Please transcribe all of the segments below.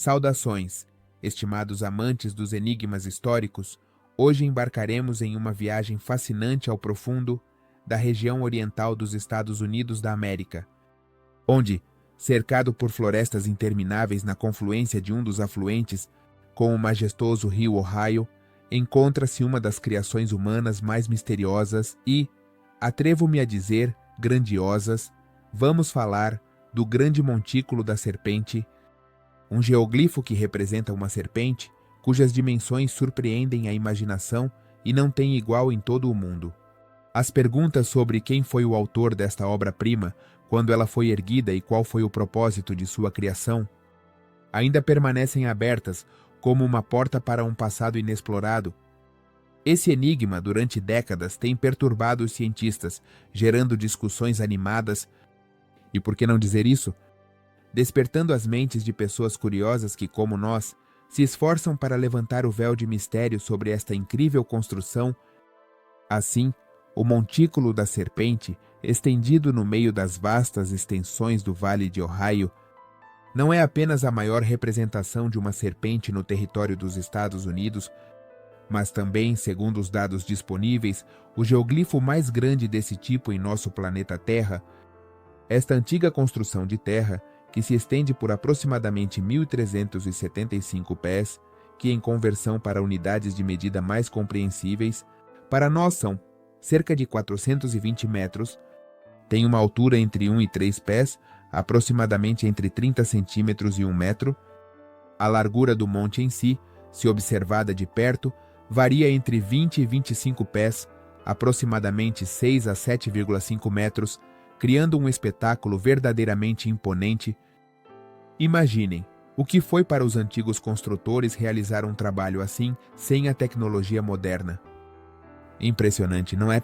Saudações, estimados amantes dos enigmas históricos. Hoje embarcaremos em uma viagem fascinante ao profundo da região oriental dos Estados Unidos da América, onde, cercado por florestas intermináveis na confluência de um dos afluentes com o majestoso rio Ohio, encontra-se uma das criações humanas mais misteriosas e, atrevo-me a dizer, grandiosas. Vamos falar do Grande Montículo da Serpente, um geoglifo que representa uma serpente, cujas dimensões surpreendem a imaginação e não tem igual em todo o mundo. As perguntas sobre quem foi o autor desta obra-prima, quando ela foi erguida e qual foi o propósito de sua criação, ainda permanecem abertas como uma porta para um passado inexplorado. Esse enigma, durante décadas, tem perturbado os cientistas, gerando discussões animadas e, por que não dizer isso, despertando as mentes de pessoas curiosas que, como nós, se esforçam para levantar o véu de mistério sobre esta incrível construção. Assim, o Montículo da Serpente, estendido no meio das vastas extensões do Vale de Ohio, não é apenas a maior representação de uma serpente no território dos Estados Unidos, mas também, segundo os dados disponíveis, o geoglifo mais grande desse tipo em nosso planeta Terra. Esta antiga construção de terra, que se estende por aproximadamente 1.375 pés, que em conversão para unidades de medida mais compreensíveis, para nós são cerca de 420 metros, tem uma altura entre 1 e 3 pés, aproximadamente entre 30 centímetros e 1 metro. A largura do monte em si, se observada de perto, varia entre 20 e 25 pés, aproximadamente 6 a 7,5 metros, criando um espetáculo verdadeiramente imponente. Imaginem, o que foi para os antigos construtores realizar um trabalho assim sem a tecnologia moderna. Impressionante, não é?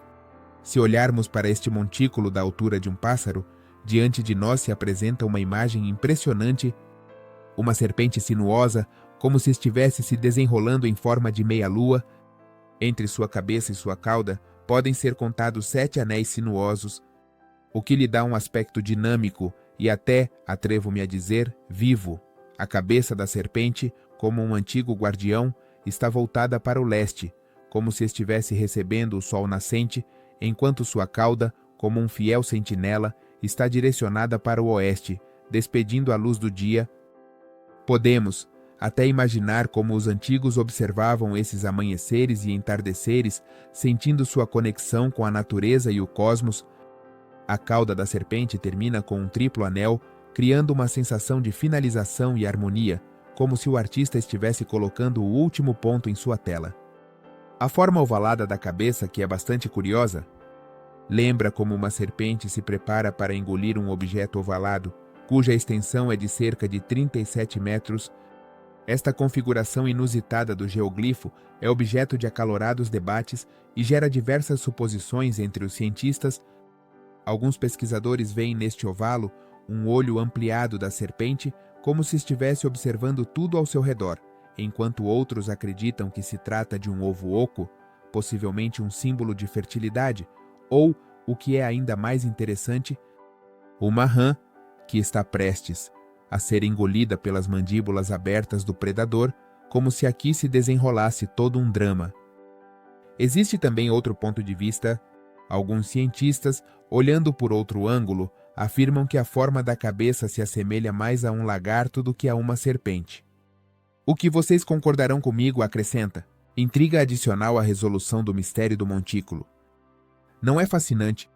Se olharmos para este montículo da altura de um pássaro, diante de nós se apresenta uma imagem impressionante, uma serpente sinuosa, como se estivesse se desenrolando em forma de meia-lua. Entre sua cabeça e sua cauda podem ser contados 7 anéis sinuosos, o que lhe dá um aspecto dinâmico e até, atrevo-me a dizer, vivo. A cabeça da serpente, como um antigo guardião, está voltada para o leste, como se estivesse recebendo o sol nascente, enquanto sua cauda, como um fiel sentinela, está direcionada para o oeste, despedindo a luz do dia. Podemos até imaginar como os antigos observavam esses amanheceres e entardeceres, sentindo sua conexão com a natureza e o cosmos. A cauda da serpente termina com um triplo anel, criando uma sensação de finalização e harmonia, como se o artista estivesse colocando o último ponto em sua tela. A forma ovalada da cabeça, que é bastante curiosa, lembra como uma serpente se prepara para engolir um objeto ovalado, cuja extensão é de cerca de 37 metros. Esta configuração inusitada do geoglifo é objeto de acalorados debates e gera diversas suposições entre os cientistas. Alguns pesquisadores veem neste ovalo um olho ampliado da serpente, como se estivesse observando tudo ao seu redor, enquanto outros acreditam que se trata de um ovo oco, possivelmente um símbolo de fertilidade, ou, o que é ainda mais interessante, uma rã que está prestes a ser engolida pelas mandíbulas abertas do predador, como se aqui se desenrolasse todo um drama. Existe também outro ponto de vista. Alguns cientistas, olhando por outro ângulo, afirmam que a forma da cabeça se assemelha mais a um lagarto do que a uma serpente. O que vocês concordarão comigo acrescenta intriga adicional à resolução do mistério do montículo. Não é fascinante?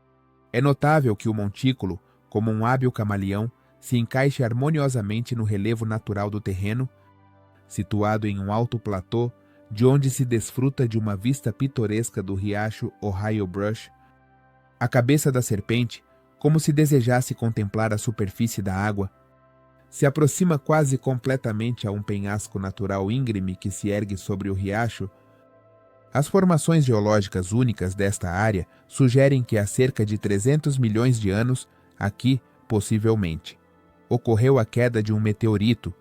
É notável que o montículo, como um hábil camaleão, se encaixe harmoniosamente no relevo natural do terreno, situado em um alto platô, de onde se desfruta de uma vista pitoresca do riacho Ohio Brush. A cabeça da serpente, como se desejasse contemplar a superfície da água, se aproxima quase completamente a um penhasco natural íngreme que se ergue sobre o riacho. As formações geológicas únicas desta área sugerem que há cerca de 300 milhões de anos, aqui, possivelmente, ocorreu a queda de um meteorito.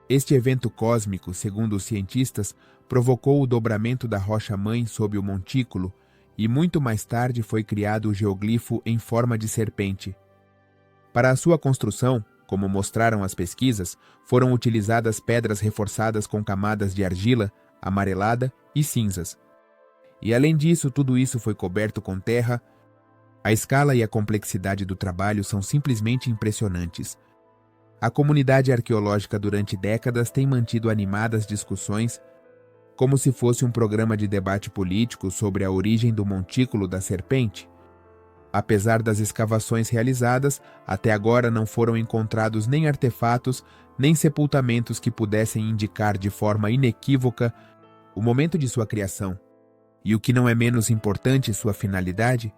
Este evento cósmico, segundo os cientistas, provocou o dobramento da rocha-mãe sob o montículo, e muito mais tarde foi criado o geoglifo em forma de serpente. Para a sua construção, Como mostraram as pesquisas, foram utilizadas pedras reforçadas com camadas de argila, amarelada e cinzas. E além disso, tudo isso foi coberto com terra. A escala e a complexidade do trabalho são simplesmente impressionantes. A comunidade arqueológica durante décadas tem mantido animadas discussões, como se fosse um programa de debate político sobre a origem do montículo da serpente. Apesar das escavações realizadas, até agora não foram encontrados nem artefatos, nem sepultamentos que pudessem indicar de forma inequívoca o momento de sua criação. E o que não é menos importante, sua finalidade?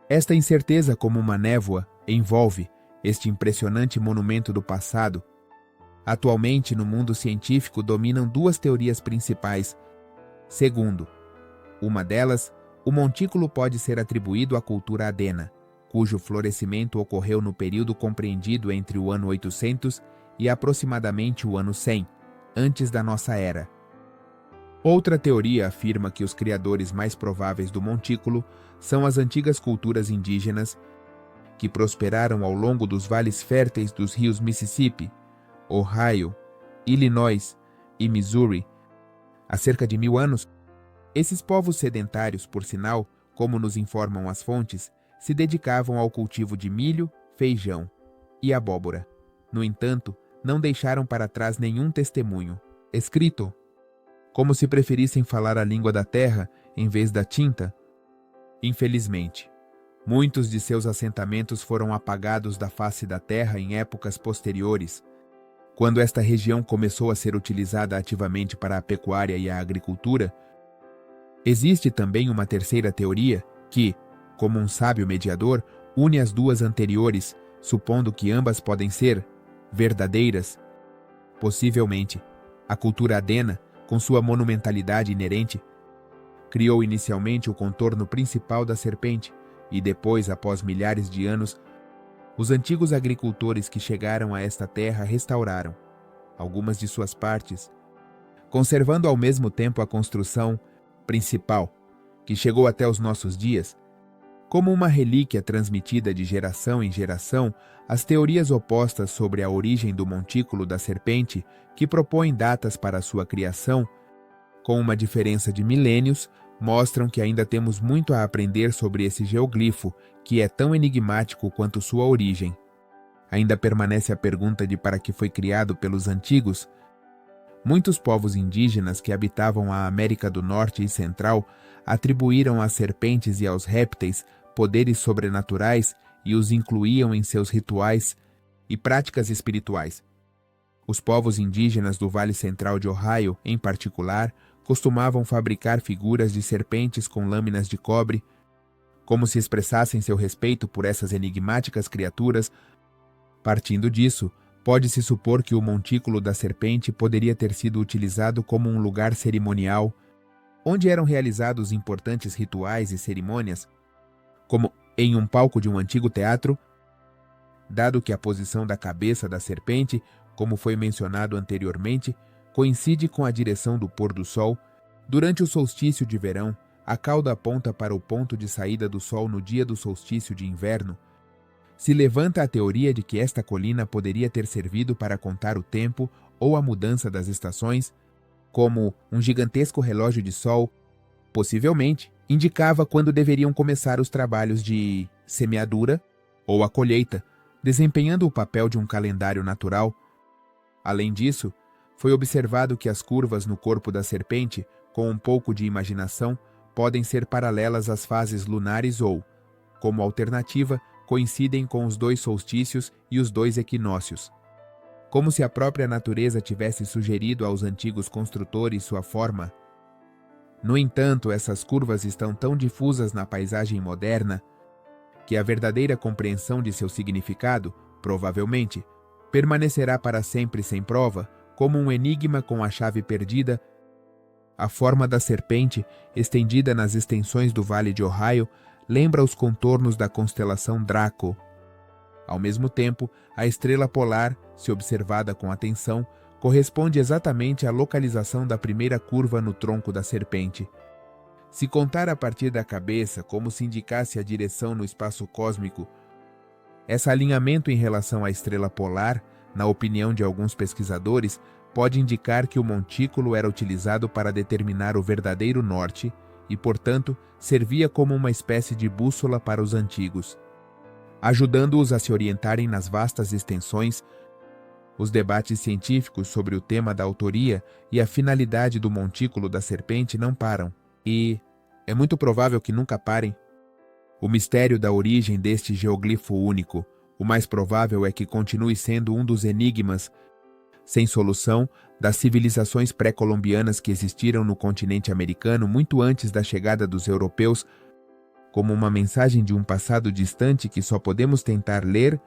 Esta incerteza, como uma névoa, envolve este impressionante monumento do passado. Atualmente, no mundo científico, dominam duas teorias principais. Segundo, uma delas, o montículo pode ser atribuído à cultura Adena, cujo florescimento ocorreu no período compreendido entre o ano 800 e aproximadamente o ano 100, antes da nossa era. Outra teoria afirma que os criadores mais prováveis do montículo são as antigas culturas indígenas que prosperaram ao longo dos vales férteis dos rios Mississippi, Ohio, Illinois e Missouri. Há cerca de 1000 anos, esses povos sedentários, por sinal, como nos informam as fontes, se dedicavam ao cultivo de milho, feijão e abóbora. No entanto, não deixaram para trás nenhum testemunho escrito, como se preferissem falar a língua da terra em vez da tinta. Infelizmente, muitos de seus assentamentos foram apagados da face da terra em épocas posteriores, quando esta região começou a ser utilizada ativamente para a pecuária e a agricultura. Existe também uma terceira teoria que, como um sábio mediador, une as duas anteriores, supondo que ambas podem ser verdadeiras. Possivelmente, a cultura Adena, com sua monumentalidade inerente, criou inicialmente o contorno principal da serpente e depois, após milhares de anos, os antigos agricultores que chegaram a esta terra restauraram algumas de suas partes, conservando ao mesmo tempo a construção principal, que chegou até os nossos dias. Como uma relíquia transmitida de geração em geração, as teorias opostas sobre a origem do montículo da serpente, que propõem datas para sua criação, com uma diferença de milênios, mostram que ainda temos muito a aprender sobre esse geoglifo, que é tão enigmático quanto sua origem. Ainda permanece a pergunta de para que foi criado pelos antigos. Muitos povos indígenas que habitavam a América do Norte e Central atribuíram às serpentes e aos répteis poderes sobrenaturais e os incluíam em seus rituais e práticas espirituais. Os povos indígenas do Vale Central de Ohio, em particular, costumavam fabricar figuras de serpentes com lâminas de cobre, como se expressassem seu respeito por essas enigmáticas criaturas. Partindo disso, pode-se supor que o montículo da serpente poderia ter sido utilizado como um lugar cerimonial, onde eram realizados importantes rituais e cerimônias, como em um palco de um antigo teatro, dado que a posição da cabeça da serpente, como foi mencionado anteriormente, coincide com a direção do pôr do sol. Durante o solstício de verão, a cauda aponta para o ponto de saída do sol no dia do solstício de inverno. Se levanta a teoria de que esta colina poderia ter servido para contar o tempo ou a mudança das estações, como um gigantesco relógio de sol, possivelmente indicava quando deveriam começar os trabalhos de semeadura ou a colheita, desempenhando o papel de um calendário natural. Além disso, foi observado que as curvas no corpo da serpente, com um pouco de imaginação, podem ser paralelas às fases lunares ou, como alternativa, coincidem com os 2 solstícios e os 2 equinócios. Como se a própria natureza tivesse sugerido aos antigos construtores sua forma. No entanto, essas curvas estão tão difusas na paisagem moderna que a verdadeira compreensão de seu significado, provavelmente, permanecerá para sempre sem prova, como um enigma com a chave perdida. A forma da serpente, estendida nas extensões do Vale de Ohio, lembra os contornos da constelação Draco. Ao mesmo tempo, a estrela polar, se observada com atenção, corresponde exatamente à localização da primeira curva no tronco da serpente. Se contar a partir da cabeça, como se indicasse a direção no espaço cósmico, Esse alinhamento em relação à estrela polar, na opinião de alguns pesquisadores, pode indicar que o montículo era utilizado para determinar o verdadeiro norte e, portanto, servia como uma espécie de bússola para os antigos, ajudando-os a se orientarem nas vastas extensões. Os debates científicos sobre o tema da autoria e a finalidade do montículo da serpente não param, e é muito provável que nunca parem. O mistério da origem deste geoglifo único, o mais provável é que continue sendo um dos enigmas sem solução das civilizações pré-colombianas que existiram no continente americano muito antes da chegada dos europeus, como uma mensagem de um passado distante que só podemos tentar ler